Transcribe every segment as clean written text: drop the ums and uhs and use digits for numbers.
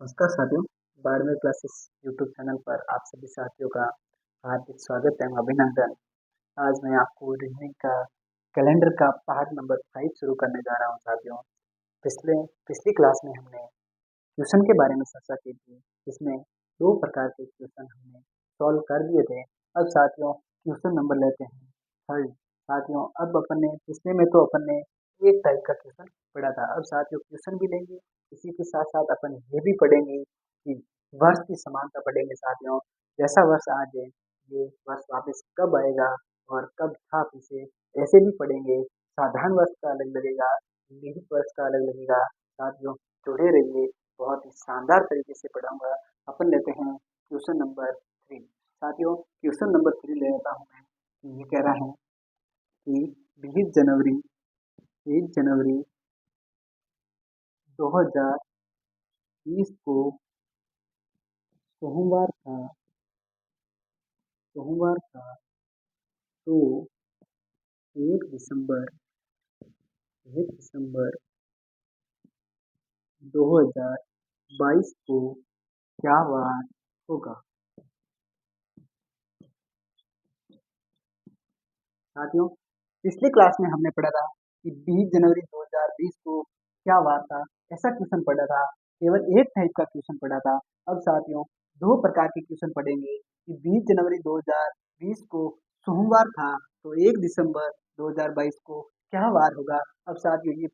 नमस्कार साथियों, 12वीं क्लासेस यूट्यूब चैनल पर आप सभी साथियों का हार्दिक स्वागत एवं अभिनंदन। आज मैं आपको रीजनिंग का कैलेंडर का पार्ट नंबर 5 शुरू करने जा रहा हूं साथियों। पिछली क्लास में हमने क्वेश्चन के बारे में चर्चा की थी, जिसमें 2 प्रकार के क्वेश्चन हमने सॉल्व कर दिए थे। अब साथियों क्वेश्चन नंबर लेते हैं थर्ड। साथियों अब अपन ने पिछले में तो अपन ने एक टाइप का क्वेश्चन पढ़ा था। अब साथियों क्वेश्चन भी लेंगे, इसी के साथ-साथ अपन ये भी पढ़ेंगे कि वर्ष की समानता पढ़ेंगे साथियों। जैसा वर्ष आज है, ये वर्ष वापस कब आएगा और कब था पीछे, ऐसे भी पढ़ेंगे। साधारण वर्ष का अलग लगेगा, निहित वर्ष का अलग लगेगा। साथियों जुड़े रहिए, बहुत ही शानदार तरीके से पढ़ाऊँगा। अपन लेते हैं क्वेश्चन नंबर 3। साथियों क्वेश्चन नंबर 3 ले लेता हूँ मैं, कि ये कह रहा है कि 20 जनवरी 2020 को सोमवार था तो 1 दिसंबर 2022 को क्या वार होगा। साथियों पिछली क्लास में हमने पढ़ा था कि 20 जनवरी 2020 को क्या वार था, ऐसा क्वेश्चन पढ़ा था। केवल एक टाइप का क्वेश्चन पढ़ा था। अब साथियों 2 प्रकार के क्वेश्चन पढ़ेंगे कि 20 जनवरी 2020 को सोमवार था तो 1 दिसंबर 2022 को क्या वार होगा। अब साथियों ये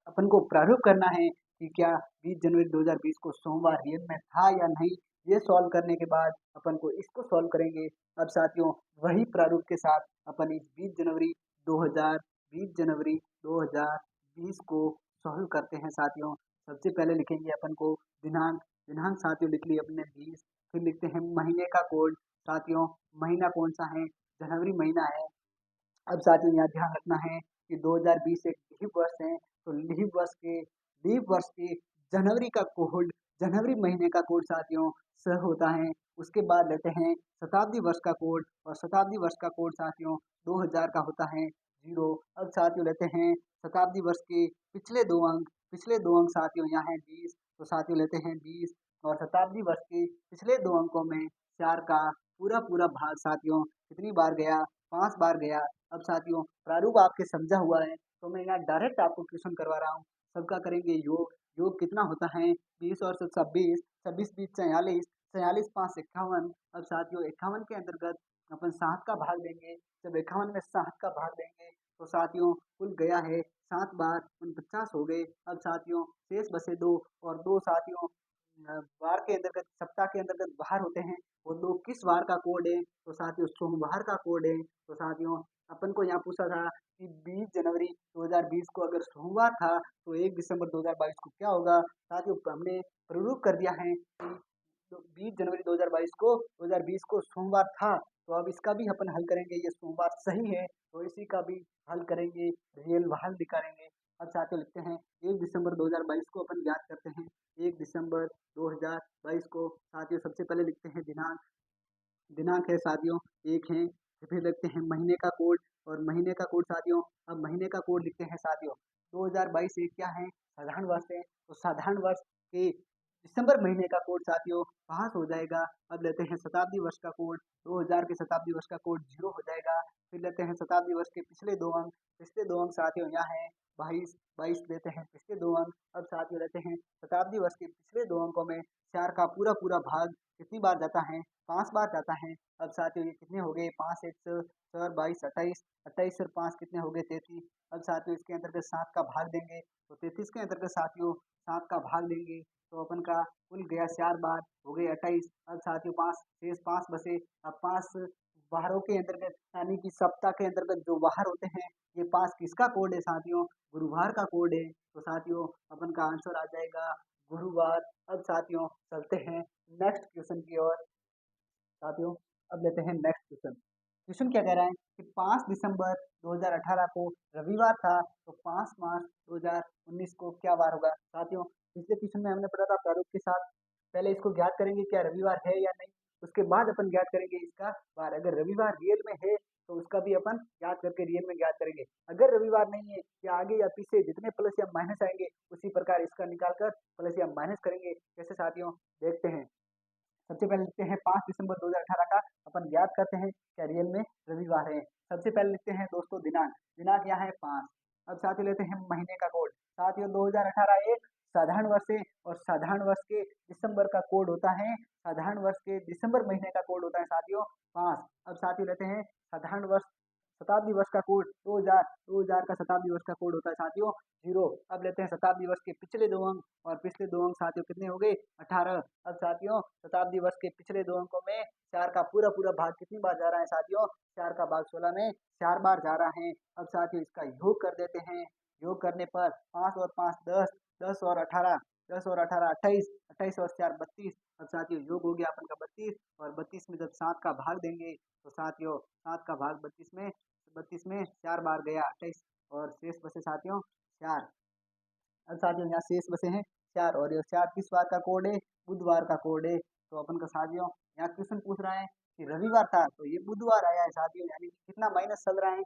अपन को प्रारूप करना है कि क्या 20 जनवरी 2020 को सोमवार रियल में था या नहीं। ये सॉल्व करने के बाद अपन को इसको सॉल्व करेंगे। अब साथियों वही प्रारूप के साथ अपन इस 20 जनवरी 2020 को सॉल्व करते हैं साथियों। सबसे पहले लिखेंगे अपन को दिनांक। दिनांक साथियों लिख लिए अपने 20। फिर लिखते हैं महीने का कोड। साथियों महीना कौन सा है, जनवरी महीना है। अब साथियों यहाँ ध्यान रखना है कि 2020 एक लीप वर्ष है, तो लीप वर्ष के जनवरी का कोड, जनवरी महीने का कोड साथियों स होता है। उसके बाद लेते हैं शताब्दी वर्ष का कोड, और शताब्दी वर्ष का कोड साथियों 2000 का होता है 0। अब साथियों लेते हैं शताब्दी वर्ष के पिछले दो अंक साथियों यहाँ है 20, तो साथियों लेते हैं 20। और शताब्दी वर्ष के पिछले 2 अंकों में 4 का पूरा भाग साथियों कितनी बार गया, 5 बार गया। अब साथियों प्रारूप आपके समझा हुआ है, तो मैं यहाँ डायरेक्ट आपको क्वेश्चन करवा रहा हूँ। सबका करेंगे योग। योग कितना होता है 20 और 26, 26 20 44, 44 5 51। अब साथियों 51 के अंतर्गत अपन 7 का भाग देंगे। जब 51 में 7 का भाग देंगे तो साथियों कुल गया है 7 बार 49 हो गए। अब साथियों शेष बचे 2, और 2 साथियों वार के अंतर्गत, सप्ताह के अंतर्गत बाहर होते हैं। वो 2 किस वार का कोड है, तो साथियों सोमवार का कोड है। तो साथियों अपन को यहाँ पूछा था कि 20 जनवरी 2020 को अगर सोमवार था तो 1 दिसंबर 2022 को क्या होगा। साथियों हमने प्रारूप कर दिया है कि 20 जनवरी 2020 को सोमवार था, तो अब इसका भी अपन हल करेंगे। ये सोमवार सही है तो इसी का भी हल करेंगे, रियल हल निकालेंगे। अब साथियों लिखते हैं 1 दिसंबर 2022 को अपन ज्ञात करते हैं। 1 दिसंबर 2022 को साथियों सबसे पहले लिखते हैं दिनांक। दिनांक है साथियों 1 है। फिर लिखते हैं महीने का कोड, और महीने का कोड साथियों, अब महीने का कोड लिखते हैं साथियों 2022 एक क्या है, साधारण वर्ष है। तो साधारण वर्ष के दिसंबर महीने का कोड साथियों 5 हो जाएगा। अब लेते हैं शताब्दी वर्ष का कोड, 2000 के शताब्दी वर्ष का कोड 0 हो जाएगा। फिर लेते हैं शताब्दी वर्ष के पिछले दो अंक साथियों यहाँ है 22, 22 लेते हैं पिछले 2 अंक। अब साथियों लेते हैं शताब्दी वर्ष के पिछले 2 अंकों में 4 का पूरा भाग कितनी बार जाता है, 5 बार जाता है। अब साथियों ये कितने हो गए, 5 एक 4 22 28, 28 और 5 कितने हो गए 33। अब साथियों इसके अंतर्गत 7 का भाग देंगे, तो 33 के अंतर्गत साथियों 7 का भाग देंगे तो अपन का कुल गया 4 बार हो गए 28। अब साथियों 5 शेष 5 बचे। अब 5 वारों के अंतर्गत, यानी कि सप्ताह के अंतर्गत जो वार होते हैं, ये 5 किसका कोड है साथियों, गुरुवार का कोड है। तो साथियों अपन का आंसर आ जाएगा गुरुवार। अब साथियों चलते हैं नेक्स्ट क्वेश्चन की ओर। साथियों अब लेते हैं नेक्स्ट क्वेश्चन। क्वेश्चन क्या कह रहा है कि 5 दिसंबर 2018 को रविवार था तो 5 मार्च 2019 को क्या वार होगा। साथियों पिछले क्वेश्चन में हमने पढ़ा था प्रारूप के साथ, पहले इसको ज्ञात करेंगे क्या रविवार है या नहीं, उसके बाद अपन ज्ञात करेंगे इसका वार। अगर रविवार रियल में है तो उसका भी अपन याद करके रियल में याद करेंगे। अगर रविवार नहीं है या आगे या पीछे जितने प्लस या माइनस आएंगे उसी प्रकार इसका निकाल कर प्लस या माइनस करेंगे। कैसे साथियों, देखते हैं। सबसे पहले लिखते हैं 5 दिसंबर 2018 का अपन याद करते हैं क्या रियल में रविवार है। सबसे पहले लिखते हैं दोस्तों दिनांक, दिनांक यहाँ है 5। अब साथियों लेते हैं महीने का कोड। साथियों 2018 एक साधारण वर्ष है और साधारण वर्ष के दिसंबर का कोड होता है, साधारण वर्ष के दिसंबर महीने का कोड होता है साथियों 5। अब साथियों लेते हैं साधारण वर्ष शताब्दी वर्ष का कोड 2000, 2000 का शताब्दी वर्ष का कोड होता है साथियों 0। अब लेते हैं शताब्दी वर्ष के पिछले दो अंक और पिछले दो अंक साथियों कितने हो गए 18। अब साथियों शताब्दी वर्ष के पिछले दो अंकों में 4 का पूरा पूरा भाग कितनी बार जा रहा है साथियों, 4 का भाग 16 में 4 बार जा रहा है। अब साथियों इसका योग कर देते हैं, योग करने पर 5 और 5 10, 10 और 18, 10 और 18 28, 28 और 4 32। अब साथियों योग हो गया अपन का 32 और 32 में जब 7 का भाग देंगे तो साथियों 7 का भाग 32 में 4 बार गया 28 और शेष बचे साथियों 4। अब साथियों यहाँ शेष बचे हैं 4 और ये 4 किस बार का कोड है, बुधवार का कोड है। तो अपन का साथियों यहाँ क्वेश्चन पूछ रहा है कि रविवार था तो ये बुधवार आया है साथियों, यानी कि कितना माइनस चल रहा है,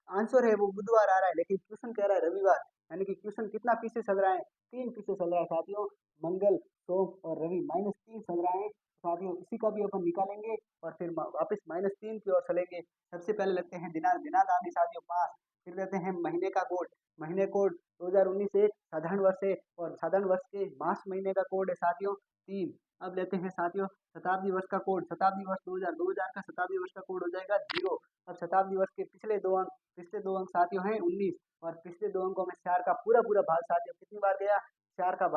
आंसर है वो बुधवार आ रहा है लेकिन क्वेश्चन कह रहा है रविवार, यानी कि क्वेश्चन कितना पीछे चल रहा है, 3 पीछे चल रहा है साथियों। मंगल, सोम और रवि -3 चल रहा है साथियों, इसी का भी अपन निकालेंगे और फिर वापस -3 की ओर चलेंगे। सबसे पहले लगते हैं दिनांक, दिनांक आ गई साथियों 5। फिर लेते हैं महीने का कोड, महीने कोड 2019 एक साधारण वर्ष है और साधारण वर्ष के मार्च महीने का कोड है साथियों 3। अब लेते हैं साथियों शताब्दी वर्ष का कोड, शताब्दी वर्ष 2000, 2000 का शताब्दी वर्ष का कोड हो जाएगा 0। अब शताब्दी वर्ष के पिछले दो अंक, पिछले दो अंक साथियों हैं 19 और पिछले दो अंकों में 4 का पूरा पूरा भाग साथियों कितनी बार गया, 4 का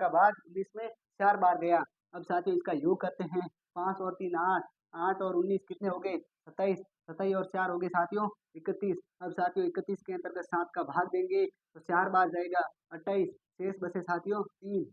भाग 19 में 4 बार गया। अब साथियों इसका योग करते हैं, 5 और 3 8, 8 और 19 कितने हो गए 27, 27 और 4 हो गए साथियों 31। अब साथियों 31 के अंतर्गत 7 का भाग देंगे तो 4 बार जाएगा 28, शेष बचे साथियों 3।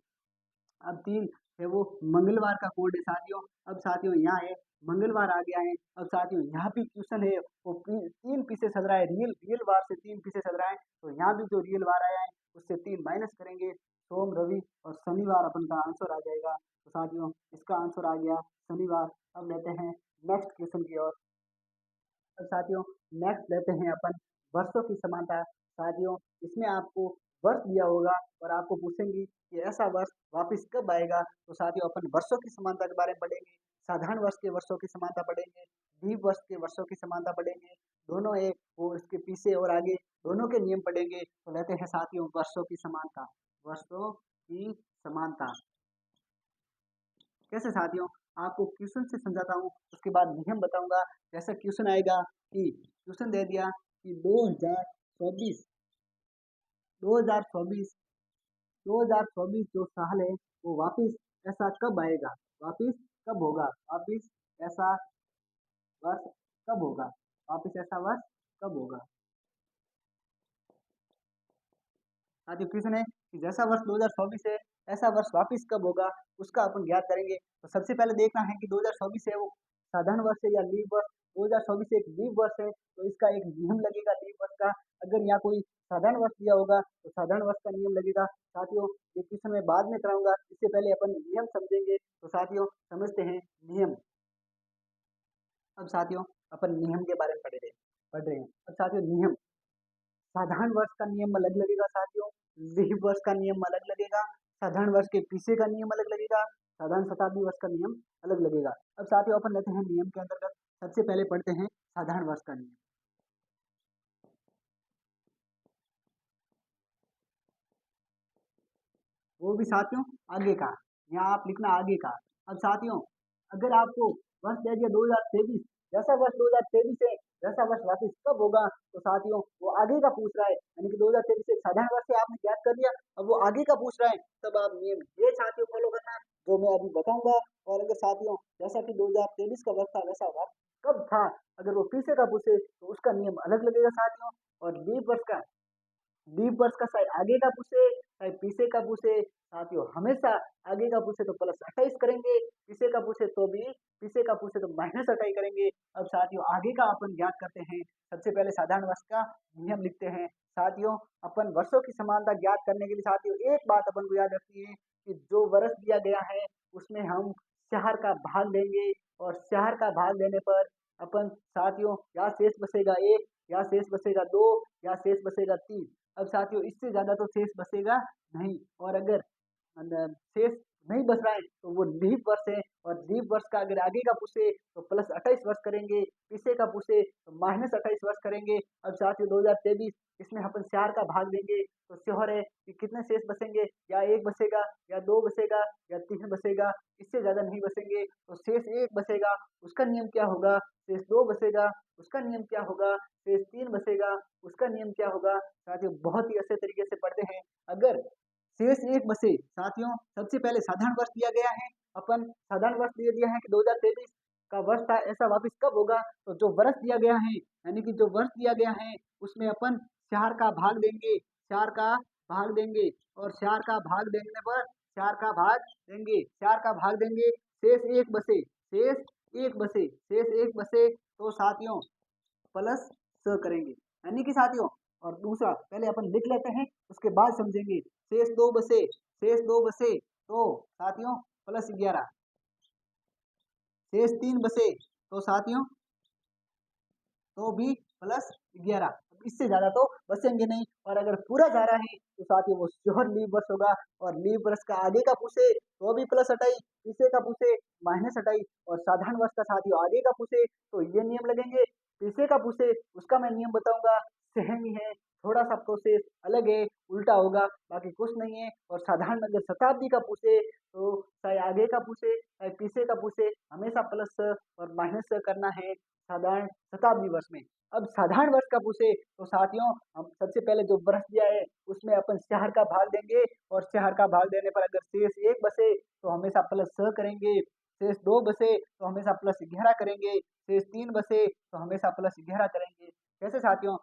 अब 3 है वो मंगलवार का कोड है साथियों। अब साथियों यहाँ है मंगलवार आ गया है। अब साथियों यहाँ भी क्वेश्चन है वो 3 पीछे चल रहा है, रियल रियल वार से 3 पीछे चल रहा है, तो यहाँ भी जो रियल वार आया है उससे 3 माइनस करेंगे, सोम रवि और शनिवार अपन का आंसर आ जाएगा। तो साथियों इसका आंसर आ गया शनिवार। अब लेते हैं नेक्स्ट क्वेश्चन की ओर। अब साथियों नेक्स्ट लेते हैं अपन वर्षों की समानता। साथियों इसमें आपको वर्ष दिया होगा और आपको पूछेंगी कि ऐसा वर्ष वापस कब आएगा। तो साथियों अपन वर्षों की समानता के बारे में पढ़ेंगे, साधारण वर्ष के वर्षों की समानता पढ़ेंगे, द्वीप वर्ष के वर्षों की समानता पढ़ेंगे, दोनों एक वो इसके पीछे और आगे दोनों के नियम पढ़ेंगे। तो लेते हैं साथियों वर्षों की समानता, वर्षों की समानता कैसे साथियों, आपको क्वेश्चन से समझाता हूँ उसके बाद नियम बताऊंगा। जैसा क्वेश्चन आएगा कि क्वेश्चन दे दिया कि 2024 2024 2024 जो साल है वो वापिस ऐसा कब आएगा, वापिस कब होगा, वापिस ऐसा वर्ष कब होगा, वापिस ऐसा वर्ष कब होगा। साथियों क्वेश्चन है कि जैसा वर्ष 2024 है ऐसा वर्ष वापिस कब होगा, उसका अपन ज्ञात करेंगे। तो सबसे पहले देखना है कि 2024 है वो साधारण वर्ष है या लीप वर्ष। 2024 एक लीप वर्ष है तो इसका एक नियम लगेगा लीप वर्ष का। अगर यहाँ कोई साधारण वर्ष दिया होगा तो साधारण वर्ष का नियम लगेगा। साथियों ये क्वेश्चन मैं बाद में कराऊंगा, इससे पहले अपन नियम समझेंगे। तो साथियों समझते हैं नियम। अब साथियों अपन नियम के बारे में पढ़ रहे हैं। अब साथियों नियम, साधारण वर्ष का नियम अलग लगेगा साथियों, लीप वर्ष का नियम अलग लगेगा, साधारण वर्ष के पीछे का नियम अलग लगेगा, साधारण शताब्दी वर्ष का नियम अलग लगेगा। अब साथियों अपन लेते हैं नियम के अंतर्गत, सबसे पहले पढ़ते हैं साधारण वर्ष का नियम। वो भी साथियों आगे का, यहाँ आप लिखना आगे का। अब साथियों अगर आपको वर्ष दे दिया 2023, जैसा वर्ष 2023 है वैसा वर्ष वापिस कब होगा, तो साथियों वो आगे का पूछ रहा है, यानी कि 2023 एक साधारण वर्ष से आपने ज्ञात कर लिया, अब वो आगे का पूछ रहा है, तब आप नियम ये साथियों फॉलो करना जो मैं अभी बताऊंगा। और अगर साथियों जैसा कि 2023 का वर्ष था वैसा वर्ष कब था, अगर वो पीछे का पूछे तो उसका नियम अलग लगेगा साथियों। और लीप वर्ष का, लीप वर्ष का चाहे आगे का पूछे चाहे पीछे का पूछे, साथियों हमेशा आगे का पूछे तो +28 करेंगे, पीछे का पूछे तो भी, पीछे का पूछे तो -28 करेंगे। अब साथियों आगे का अपन ज्ञात करते हैं। सबसे पहले साधारण वर्ष का नियम लिखते हैं। साथियों अपन वर्षों की समानता ज्ञात करने के लिए साथियों एक बात अपन को याद रखनी है कि जो वर्ष दिया गया है उसमें हम 4 का भाग देंगे और 4 का भाग देने पर अपन साथियों यहाँ शेष बचेगा 1, यहाँ शेष बचेगा 2, यहाँ शेष बचेगा 3। अब साथियों इससे ज़्यादा तो शेष बचेगा नहीं, और अगर शेष नहीं बच रहा है तो वो लीप वर्ष है, और लीप वर्ष का अगर आगे का पूछे तो प्लस 28 वर्ष करेंगे, पीछे का पूछे तो माइनस 28 वर्ष करेंगे। अब साथियों 2023 इसमें अपन 4 का भाग देंगे तो श्योर है कि कितने शेष बचेंगे, या 1 बचेगा, या 2 बचेगा, या 3 बचेगा, इससे ज़्यादा नहीं बचेंगे। तो शेष 1 बचेगा, उसका नियम क्या होगा, शेष 2 बचेगा, उसका नियम क्या होगा, शेष 3 बचेगा, उसका नियम क्या होगा। साथियों बहुत ही अच्छे तरीके से पढ़ते हैं। अगर शेष 1 बचे साथियों, सबसे पहले साधारण वर्ष दिया गया है, अपन साधारण वर्ष दे दिया है कि 2023 का वर्ष था, ऐसा वापस कब होगा, तो जो वर्ष दिया गया है यानी कि जो वर्ष दिया गया है उसमें अपन 4 का भाग देंगे, 4 का भाग देंगे, और 4 का भाग देने पर 4 का भाग देंगे, 4 का भाग देंगे, शेष 1 बचे, शेष 1 बचे, शेष 1 बचे तो साथियों प्लस स करेंगे, यानी कि साथियों। और दूसरा पहले अपन लिख लेते हैं, उसके बाद समझेंगे। शेष 2 बचे, शेष 2 बचे तो साथियों प्लस 11, शेष 3 बचे तो साथियों तो भी प्लस 11। इससे ज्यादा तो बचेंगे नहीं, और अगर पूरा जा रहा है तो साथियों वो श्योर लीव वर्ष होगा, और लीव वर्ष का आगे का पूछे तो भी प्लस 28, पीछे का पूछे माइनस 28, और साधारण वर्ष का साथियों आगे का पूछे तो ये नियम लगेंगे, पीछे का पूछे उसका मैं नियम बताऊंगा, सेम ही है, थोड़ा सा प्रोसेस अलग है, उल्टा होगा, बाकी कुछ नहीं है। और साधारण अगर शताब्दी का पूछे तो चाहे आगे का पूछे चाहे पीछे का पूछे हमेशा प्लस और माइनस करना है साधारण शताब्दी वर्ष में। अब साधारण वर्ष का पूछे तो साथियों हम सबसे पहले जो वर्ष दिया है उसमें अपन 4 का भाग देंगे, और 4 का भाग देने पर अगर शेष 1 बचे तो हमेशा प्लस स करेंगे, शेष 2 बचे तो हमेशा प्लस 11 करेंगे, शेष 3 बचे तो हमेशा प्लस 11 करेंगे। कैसे साथियों,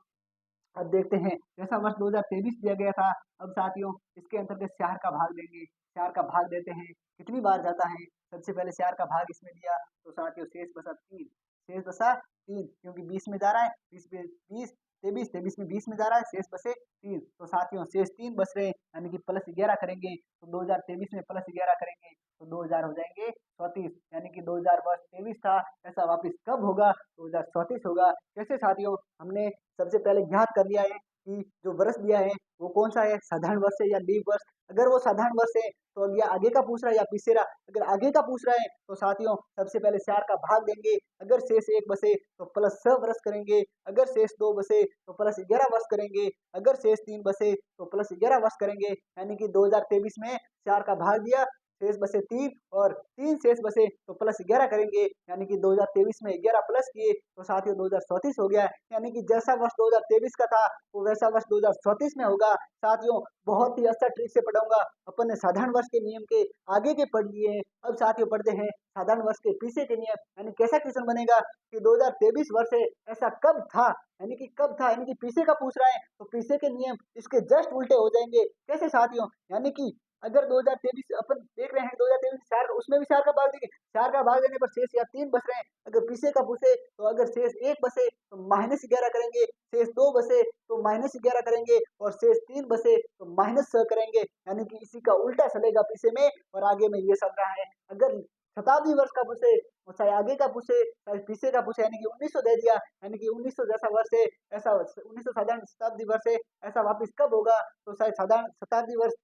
अब देखते हैं, जैसा वर्ष 2023 दिया गया था, अब साथियों इसके अंतर्गत 4 का भाग देंगे, 4 का भाग देते हैं, कितनी बार जाता है, सबसे पहले 4 का भाग इसमें दिया तो साथियों शेष बचा 3, शेष बचा 3 क्योंकि 20 में जा रहा है, 20 में 20, 23, 23 में 20 में जा रहा है, शेष बचे 3, तो साथियों शेष 3 बच रहे हैं, यानी कि प्लस 11 करेंगे तो 2023 में प्लस 11 करेंगे तो 2000 हो जाएंगे 34, यानी कि 2000 वर्ष 23 था, ऐसा वापिस कब होगा, 2034 होगा। कैसे साथियों, हमने सबसे पहले ज्ञात कर लिया है कि जो वर्ष दिया है वो कौन सा है, साधारण वर्ष है या लीप वर्ष। अगर वो साधारण वर्ष है तो अब ये आगे का पूछ रहा है या पीछे रहा, अगर आगे का पूछ रहा है तो साथियों सबसे पहले 4 का भाग देंगे, अगर शेष 1 बचे तो प्लस 6 वर्ष करेंगे, अगर शेष 2 बचे तो प्लस 11 वर्ष करेंगे, अगर शेष 3 बचे तो प्लस 11 वर्ष करेंगे, यानी कि 2023 में 4 का भाग दिया, शेष बचे 3, और 3 शेष बचे तो प्लस 11 करेंगे, यानी कि 2023 में 11 प्लस किए तो साथियों 2034 हो गया, यानी कि जैसा वर्ष 2023 का था वो वैसा वर्ष 2034 में होगा। साथियों बहुत ही अच्छा ट्रिक से पढ़ाऊंगा, अपन ने साधारण वर्ष के नियम के आगे के पढ़ लिए हैं, अब साथियों पढ़ते हैं साधारण वर्ष के पीछे के नियम, यानी कैसा क्वेश्चन बनेगा कि 2023 वर्ष है ऐसा कब था, यानी कि कब था, यानी कि पीछे का पूछ रहा है तो पीछे के नियम इसके जस्ट उल्टे हो जाएंगे। कैसे साथियों, यानी कि अगर 2023 अपन देख रहे हैं 2023 4, उसमें भी 4 का भाग देंगे, 4 का भाग देने पर शेष या 3 बच रहे हैं, अगर पीछे का पूछे तो अगर शेष 1 बचे तो माइनस 11 करेंगे, शेष 2 बचे तो माइनस 11 करेंगे, और शेष 3 बचे तो माइनस 6 करेंगे, यानी कि इसी का उल्टा चलेगा पीछे में और आगे में ये चल रहा है। अगर शताब्दी वर्ष का पूछे चाहे आगे का पूछे चाहे पीछे का पूछे, यानी कि 1900 दे दिया, यानी कि 1900 जैसा वर्ष है ऐसा 1900 साधारण शताब्दी वर्ष है ऐसा वापिस कब होगा, तो शायद साधारण शताब्दी वर्ष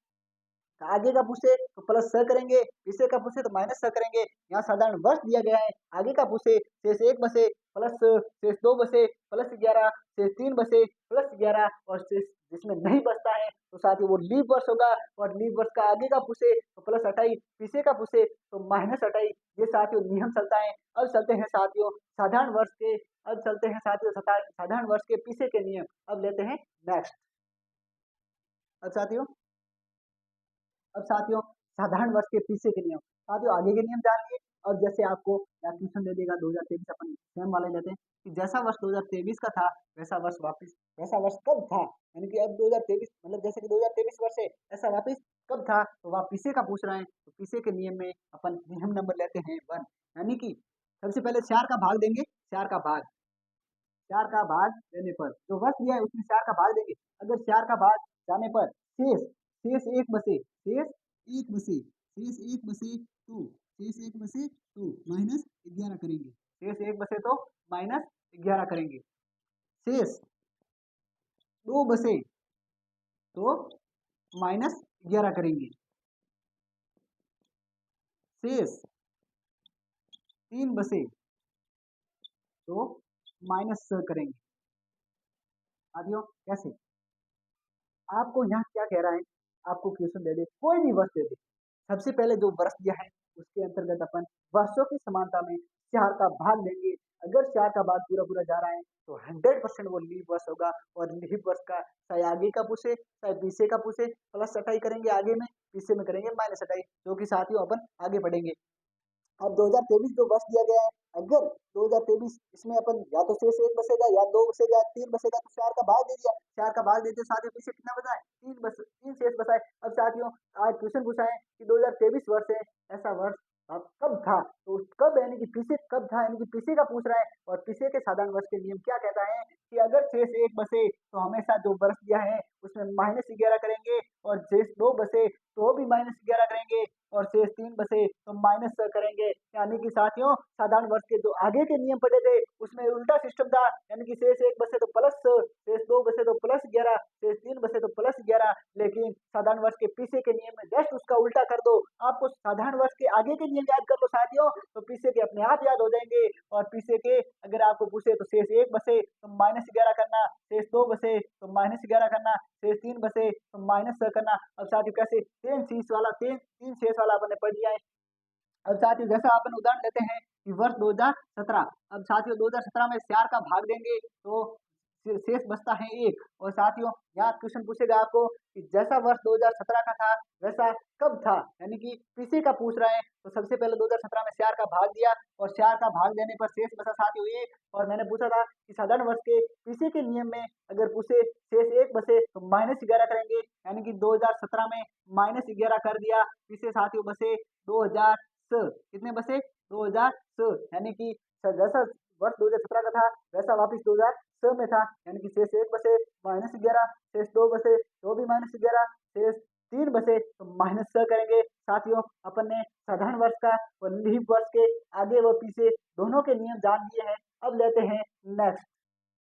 आगे का पूछे तो प्लस 6 करेंगे, पीछे का पूछे तो माइनस 6 करेंगे। यहाँ साधारण वर्ष दिया गया है, आगे का पूछे शेष 1 बचे प्लस, शेष 2 बचे प्लस 11, शेष 3 बचे प्लस 11, और शेष जिसमें नहीं बचता है तो साथ ही वो लीप वर्ष होगा, और लीप वर्ष का आगे का पूछे तो प्लस 28, पीछे का पूछे तो माइनस 28, ये साथियों नियम चलता है। अब चलते हैं साथियों साधारण वर्ष के, अब चलते हैं साथियों साधारण वर्ष के पीछे के नियम, अब लेते हैं नेक्स्ट। अब साथियों साधारण वर्ष के पीछे के नियम, साथियों आगे के नियम जान लिए। और जैसे आपको या ट्यूशन दे देगा 2023 अपन सेम वाले लेते हैं कि जैसा वर्ष 2023 का था वैसा वर्ष वापस, वैसा वर्ष कब था, यानी कि अब 2023 मतलब जैसे कि 2023 वर्ष है ऐसा वापस कब था, तो वह पीछे का पूछ रहे हैं तो पीछे के नियम में अपन नियम नंबर लेते हैं 1, यानी कि सबसे पहले 4 का भाग देंगे, 4 का भाग, 4 का भाग देने पर जो वर्ष दिया है उसमें 4 का भाग देंगे, अगर 4 का भाग जाने पर शेष, शेष 1 बचे, शेष 1 बचे, शेष 1 बचे तो शेष 1 बचे तो माइनस 11 करेंगे, शेष 1 बचे तो -11 करेंगे। शेष 2 बचे तो -11 करेंगे। शेष 3 बचे तो -6 करेंगे। साथियों कैसे? आपको यहाँ क्या कह रहा है, आपको क्वेश्चन दे दे, कोई भी वर्ष दे दे, सबसे पहले जो वर्ष दिया है उसके अंतर्गत अपन वर्षों की समानता में 4 का भाग देंगे। अगर 4 का भाग पूरा-पूरा जा रहा है तो 100% वो लीप वर्ष होगा और लीप वर्ष का चाहे आगे का पूछे, चाहे पीछे का पूछे, प्लस हटाई करेंगे आगे में, पीछे में करेंगे माइनस हटाई, जो कि साथियों अपन आगे बढ़ेंगे। अब 2023 जो वर्ष दिया गया है, अगर 2023 इसमें अपन या तो शेष 1 बचेगा या 2 बचेगा या 3 बचेगा तो 4 का भाग दे दिया, 4 का भाग देते साथियों पीछे कितना बचा है? 3 शेष बचा है। अब साथियों आज क्वेश्चन पूछा है कि 2023 वर्ष है, ऐसा वर्ष अब कब था? तो कब यानी कि पीछे कब था यानी कि पीछे का पूछ रहा है और पीछे के साधारण वर्ष के नियम क्या कहता है कि अगर शेष 1 बचे तो हमेशा जो वर्ष दिया है उसमें -11 करेंगे और शेष 2 बचे तो भी -11 करेंगे और शेष 3 बचे तो -6 करेंगे। यानी कि साथियों साधारण वर्ष के जो आगे के नियम पढ़े थे उसमें उल्टा सिस्टम था, यानी कि शेष 1 बचे तो +6, शेष 2 बचे तो +11, शेष 3 बचे तो +11, लेकिन साधारण वर्ष के पीछे के नियम में जस्ट उसका उल्टा कर दो। आपको साधारण वर्ष के आगे के नियम याद कर लो साथियों, तो पीछे के अपने आप याद हो जाएंगे और पीछे के अगर आपको पूछे तो शेष 1 बचे तो -11 करना, शेष 2 बचे तो -11 करना, शेष 3 बचे तो -6 करना। अब साथियों कैसे 3 शेष वाला आपने पढ़ लिया है। अब साथियों जैसा अपन उदाहरण लेते हैं कि वर्ष 2017, अब साथियों 2017 में 4 का भाग देंगे तो शेष बचता है 1 और साथियों यहाँ क्वेश्चन पूछेगा आपको कि जैसा वर्ष 2017 का था वैसा कब था, यानी कि पीछे का पूछ रहा है तो सबसे पहले 2017 में 4 का भाग दिया और 4 का भाग देने पर शेष बचा साथियों 1 और मैंने पूछा था कि साधारण वर्ष के पीछे के नियम में अगर पूछे शेष 1 बचे तो -11 करेंगे, यानी कि 2017 में -11 कर दिया, पीछे साथियों बचे 2006, कितने बचे 2006, यानी कि जैसा वर्ष 2017 का था वैसा वापस 2006 में था, यानी कि शेष 1 बचे -11, शेष 2 बचे तो भी -11, शेष 3 बचे तो -6 करेंगे। साथियों अपन ने साधारण वर्ष का और लीप वर्ष के आगे व पीछे दोनों के नियम जान लिए हैं। अब लेते हैं नेक्स्ट।